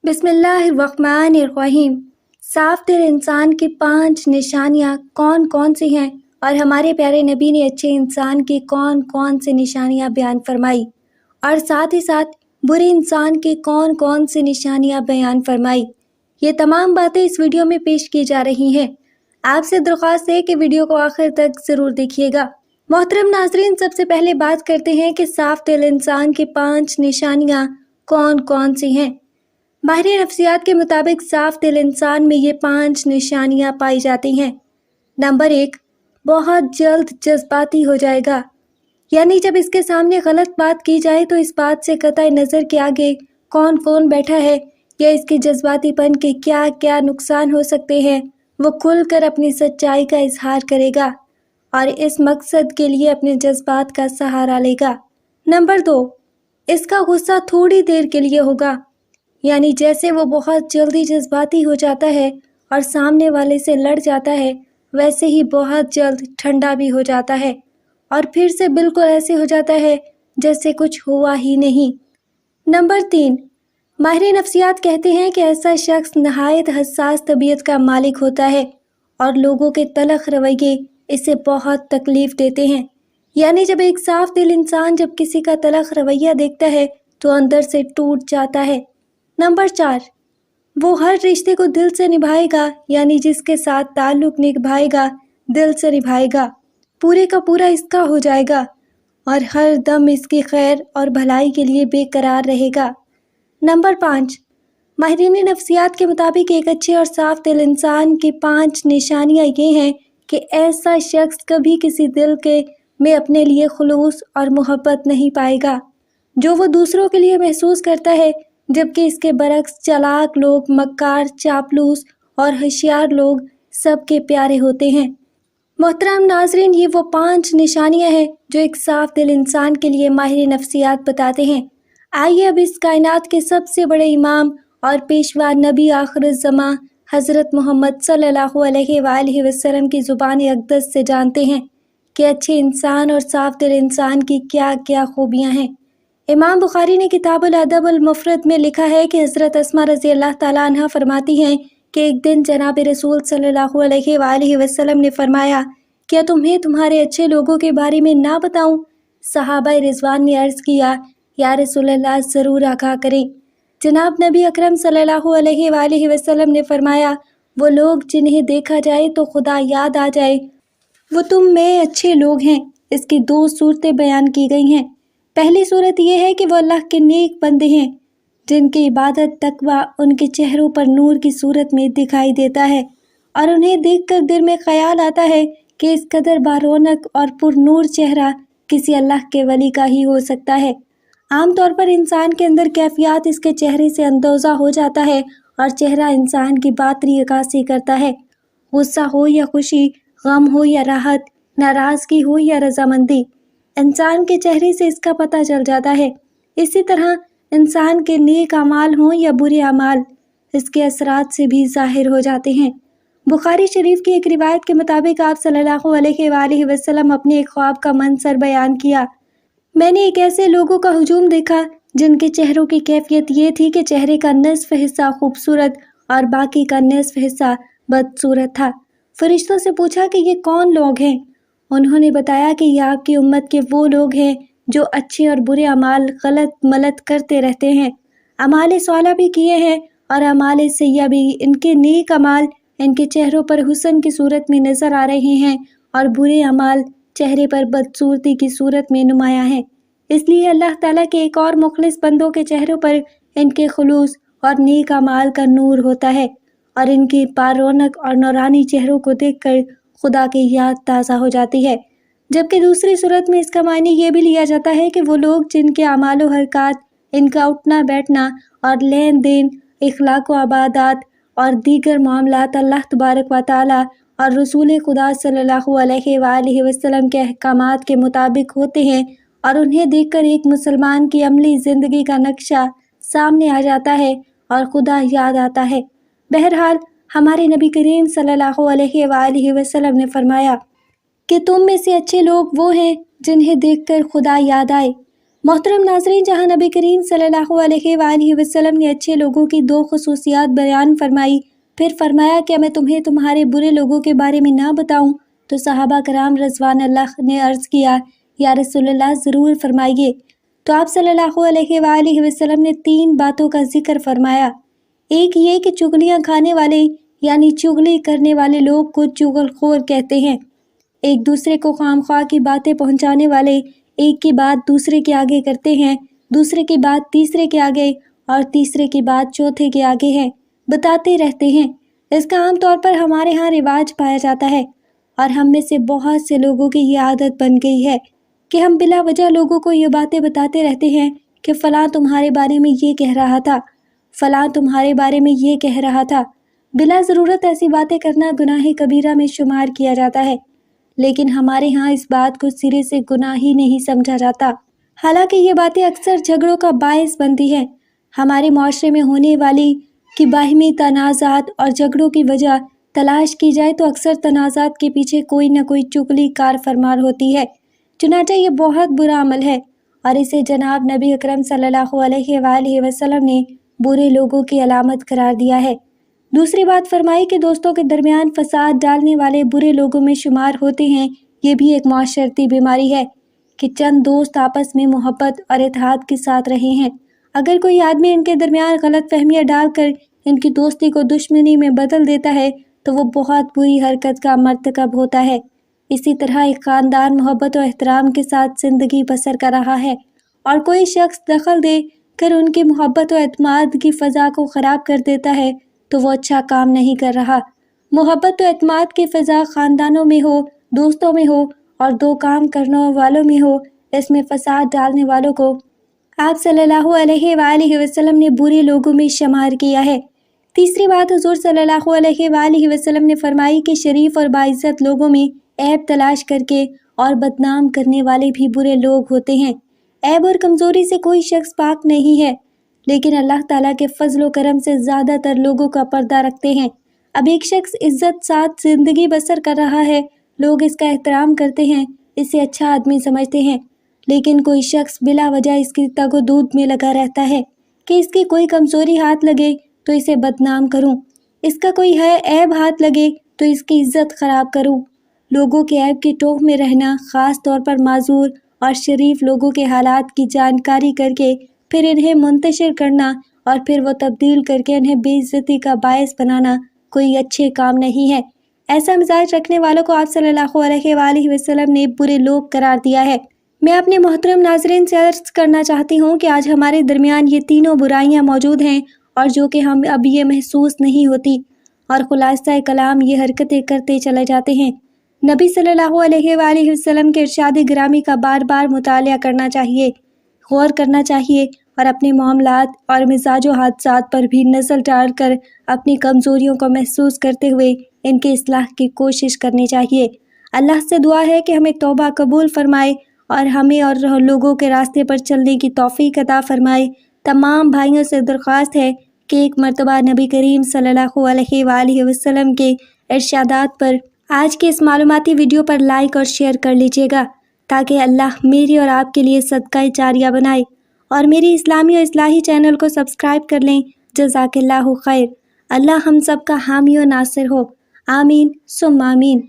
बिस्मिल्लाहिर्रहमानिर्रहीम। साफ दिल इंसान की 5 निशानियाँ कौन कौन सी हैं और हमारे प्यारे नबी ने अच्छे इंसान की कौन कौन सी निशानियाँ बयान फरमाई और साथ ही साथ बुरे इंसान की कौन कौन सी निशानियाँ बयान फरमाई। ये तमाम बातें इस वीडियो में पेश की जा रही हैं। आपसे दरख्वास्त है कि वीडियो को आखिर तक ज़रूर देखिएगा। मोहतरम नाजरीन, सबसे पहले बात करते हैं कि साफ दिल इंसान की 5 निशानियाँ कौन कौन सी हैं। माहिर नफ्सियात के मुताबिक साफ दिल इंसान में ये 5 निशानियां पाई जाती हैं। नंबर 1, बहुत जल्द जज्बाती हो जाएगा, यानी जब इसके सामने गलत बात की जाए तो इस बात से कतई नज़र के आगे कौन कौन बैठा है या इसके जज्बातीपन के क्या क्या नुकसान हो सकते हैं, वो खुलकर अपनी सच्चाई का इजहार करेगा और इस मकसद के लिए अपने जज्बात का सहारा लेगा। नंबर 2, इसका गुस्सा थोड़ी देर के लिए होगा, यानी जैसे वो बहुत जल्दी जज्बाती हो जाता है और सामने वाले से लड़ जाता है, वैसे ही बहुत जल्द ठंडा भी हो जाता है और फिर से बिल्कुल ऐसे हो जाता है जैसे कुछ हुआ ही नहीं। नंबर 3, माहिर नफ्सियात कहते हैं कि ऐसा शख्स नहायत हसास तबीयत का मालिक होता है और लोगों के तलख रवैये इसे बहुत तकलीफ देते हैं। यानी जब एक साफ दिल इंसान जब किसी का तलख रवैया देखता है तो अंदर से टूट जाता है। नंबर 4, वो हर रिश्ते को दिल से निभाएगा, यानी जिसके साथ ताल्लुक निभाएगा दिल से निभाएगा, पूरे का पूरा इसका हो जाएगा और हर दम इसकी खैर और भलाई के लिए बेकरार रहेगा। नंबर 5, माहिरीन नफ्सियात के मुताबिक एक अच्छे और साफ दिल इंसान की 5 निशानियां ये हैं कि ऐसा शख्स कभी किसी दिल के में अपने लिए खुलूस और मोहब्बत नहीं पाएगा जो वो दूसरों के लिए महसूस करता है, जबकि इसके बरक्स चालाक लोग, मक्कार, चापलूस और होशियार लोग सबके प्यारे होते हैं। मोहतरम नाजरीन, ये वो 5 निशानियां हैं जो एक साफ दिल इंसान के लिए माहिर नफ्सियात बताते हैं। आइए अब इस कायनात के सबसे बड़े इमाम और पेशवा नबी आखिरुज़्ज़मां हज़रत मोहम्मद सल्लल्लाहु अलैहि वसल्लम की ज़ुबान अक़दस से जानते हैं कि अच्छे इंसान और साफ दिल इंसान की क्या क्या खूबियाँ हैं। इमाम बुखारी ने किताबुल अदब अल मुफ़रद में लिखा है कि हज़रत अस्मा रज़ी अल्लाह ताला अन्हा फरमाती हैं कि एक दिन जनाब रसूल सल्लल्लाहु अलैहि वसल्लम ने फरमाया, क्या तुम्हें तुम्हारे अच्छे लोगों के बारे में ना बताऊं? सहाबा रिज़वान ने अर्ज़ किया, या रसूलल्लाह ज़रूर आगाह करें। जनाब नबी अकरम सल्लल्लाहु अलैहि वसल्लम ने फरमाया, वो लोग जिन्हें देखा जाए तो खुदा याद आ जाए, वो तुम में अच्छे लोग हैं। इसकी 2 सूरतें बयान की गई हैं। पहली सूरत यह है कि वो अल्लाह के नेक बंदे हैं जिनकी इबादत तकवा उनके चेहरों पर नूर की सूरत में दिखाई देता है और उन्हें देखकर दिल में ख्याल आता है कि इस कदर बारौनक और पुरनूर चेहरा किसी अल्लाह के वली का ही हो सकता है। आमतौर पर इंसान के अंदर कैफियत इसके चेहरे से अंदोज़ा हो जाता है और चेहरा इंसान की बातनी अक्कासी करता है। गुस्सा हो या खुशी, गम हो या राहत, नाराज़गी हो या रजामंदी, इंसान के चेहरे से इसका पता चल जाता है। इसी तरह इंसान के नेक अमाल हों या बुरे अमाल, इसके असरात से भी ज़ाहिर हो जाते हैं। बुखारी शरीफ की एक रिवायत के मुताबिक आप सल्लल्लाहु अलैहि वसल्लम अपने एक ख्वाब का मंजर बयान किया। मैंने एक ऐसे लोगों का हुजूम देखा जिनके चेहरों की कैफियत ये थी कि चेहरे का निसफ हिस्सा खूबसूरत और बाकी का निसफ हिस्सा बदसूरत था। फरिश्तों से पूछा कि ये कौन लोग हैं? उन्होंने बताया कि ये आपकी उम्मत के वो लोग हैं जो अच्छे और बुरे अमाल गलत मलत करते रहते हैं, अमाल साला भी किए हैं और अमाल सय्या भी। इनके नेक अमाल इनके चेहरों पर हुस्न की सूरत में नजर आ रहे हैं और बुरे अमाल चेहरे पर बदसूरती की सूरत में नुमाया है। इसलिए अल्लाह ताला के एक और मुखलिस बंदों के चेहरों पर इनके खुलूस और नेक अमाल का नूर होता है और इनके बारौनक और नौरानी चेहरों को देखकर खुदा की याद ताज़ा हो जाती है। जबकि दूसरी सूरत में इसका मानी ये भी लिया जाता है कि वो लोग जिनके अमाल व हरकत, इनका उठना बैठना और लेन देन, इखलाक व इबादत और दीगर मामलात अल्लाह तबारक व तआला और रसूल खुदा सल्लल्लाहु अलैहि वसल्लम के अहकामात के मुताबिक होते हैं और उन्हें देखकर एक मुसलमान की अमली ज़िंदगी का नक्शा सामने आ जाता है और खुदा याद आता है। बहरहाल हमारे नबी करीम सल्लल्लाहु अलैहि वसल्लम ने फरमाया कि तुम में से अच्छे लोग वो हैं जिन्हें देखकर खुदा याद आए। मोहतरम नाज़रीन, जहाँ नबी करीम सल्लल्लाहु अलैहि वसल्लम ने अच्छे लोगों की दो खुसूसियात बयान फरमाई, फिर फरमाया क्या मैं तुम्हें तुम्हारे बुरे लोगों के बारे में ना बताऊं? तो सहाबा कराम रज़वान अल्लाह ने अर्ज़ किया, या रसूलल्लाह ज़रूर फरमाइए। तो आप सल्लल्लाहु अलैहि वसल्लम ने 3 बातों का जिक्र फरमाया। एक ये कि चुगलियाँ खाने वाले यानी चुगली करने वाले लोग को चुगलखोर कहते हैं। एक दूसरे को खामख्वाह की बातें पहुंचाने वाले एक की बात दूसरे के आगे करते हैं, दूसरे की बात तीसरे के आगे और तीसरे की बात चौथे के आगे है, बताते रहते हैं। इसका आम तौर पर हमारे यहाँ रिवाज पाया जाता है और हम में से बहुत से लोगों की ये आदत बन गई है कि हम बिला वजह लोगों को ये बातें बताते रहते हैं कि फ़लाँ तुम्हारे बारे में ये कह रहा था, फ़लाँ तुम्हारे बारे में ये कह रहा था। बिला ज़रूरत ऐसी बातें करना गुनाह कबीरा में शुमार किया जाता है, लेकिन हमारे यहाँ इस बात को सिरे से गुनाह ही नहीं समझा जाता। हालांकि ये बातें अक्सर झगड़ों का बायस बनती हैं। हमारे माशरे में होने वाली कि बाहिमी तनाज़ात और झगड़ों की वजह तलाश की जाए तो अक्सर तनाज़ात के पीछे कोई न कोई चुगली कार फरमार होती है। चुनांचे ये बहुत बुरा अमल है और इसे जनाब नबी अकरम सल्लल्लाहु अलैहि वसल्लम ने बुरे लोगों की अलामत करार दिया है। दूसरी बात फरमाई कि दोस्तों के दरमियान फसाद डालने वाले बुरे लोगों में शुमार होते हैं। ये भी एक माशरती बीमारी है कि चंद दोस्त आपस में मोहब्बत और इत्तेहाद के साथ रहे हैं। अगर कोई आदमी इनके दरमियान गलत फहमियाँ डालकर इनकी दोस्ती को दुश्मनी में बदल देता है तो वो बहुत बुरी हरकत का मर्तकब होता है। इसी तरह एक ख़ानदान मोहब्बत और एहतराम के साथ ज़िंदगी बसर कर रहा है और कोई शख्स दखल दे कर उनकी मोहब्बत और एतमाद की फ़ज़ा को ख़राब कर देता है तो वो अच्छा काम नहीं कर रहा। मोहब्बत और एतमाद की फ़ज़ा ख़ानदानों में हो, दोस्तों में हो और दो काम करने वालों में हो, इसमें फ़साद डालने वालों को आप सल्लल्लाहु अलैहि वसल्लम ने बुरे लोगों में शुमार किया है। तीसरी बात हुज़ूर सल्लल्लाहु अलैहि वसल्लम ने फरमाई कि शरीफ और बाइज़्ज़त लोगों में ऐब तलाश करके और बदनाम करने वाले भी बुरे लोग होते हैं। ऐब और कमज़ोरी से कोई शख्स पाक नहीं है, लेकिन अल्लाह ताला के फजल व करम से ज़्यादातर लोगों का पर्दा रखते हैं। अब एक शख्स इज्जत साथ ज़िंदगी बसर कर रहा है, लोग इसका एहतराम करते हैं, इसे अच्छा आदमी समझते हैं, लेकिन कोई शख्स बिला वजह इसकी तगो-दूध में लगा रहता है कि इसकी कोई कमज़ोरी हाथ लगे तो इसे बदनाम करूं, इसका कोई है ऐब हाथ लगे तो इसकी इज्जत ख़राब करूं। लोगों के ऐब की टोह में रहना, ख़ास तौर पर माजूर और शरीफ लोगों के हालात की जानकारी करके फिर इन्हें मुंतशिर करना और फिर वो तब्दील करके इन्हें बेइज्जती का बायस बनाना कोई अच्छे काम नहीं है। ऐसा मिजाज रखने वालों को आप सल्लल्लाहु अलैहि वसल्लम ने बुरे लोग करार दिया है। मैं अपने मोहतरम नाज़रीन से अर्ज़ करना चाहती हूँ कि आज हमारे दरमियान ये तीनों बुराइयाँ मौजूद हैं और जो कि हम अब ये महसूस नहीं होती और खुलासा कलाम ये हरकतें करते चले जाते हैं। नबी सल्लल्लाहु अलैहि वसल्लम के इरशाद गिरामी का बार बार मुतालिया करना चाहिए, गौर करना चाहिए और अपने मामलात और मिजाजो हादसात पर भी नज़र डालकर अपनी कमज़ोरियों को महसूस करते हुए इनके इस्लाह की कोशिश करनी चाहिए। अल्लाह से दुआ है कि हमें तौबा कबूल फरमाए और हमें और लोगों के रास्ते पर चलने की तौफीक अता फरमाए। तमाम भाइयों से दरख्वास्त है कि एक मरतबा नबी करीम सल्लल्लाहु अलैहि वसल्लम के इरशादात पर आज के इस मालूमाती वीडियो पर लाइक और शेयर कर लीजिएगा ताकि अल्लाह मेरी और आपके लिए सदका जारिया बनाए और मेरी इस्लामी और इस्लाही चैनल को सब्सक्राइब कर लें। जज़ाकल्लाहु खैर। अल्लाह हम सब का हामी और नासिर हो। आमीन सुम्मा आमीन।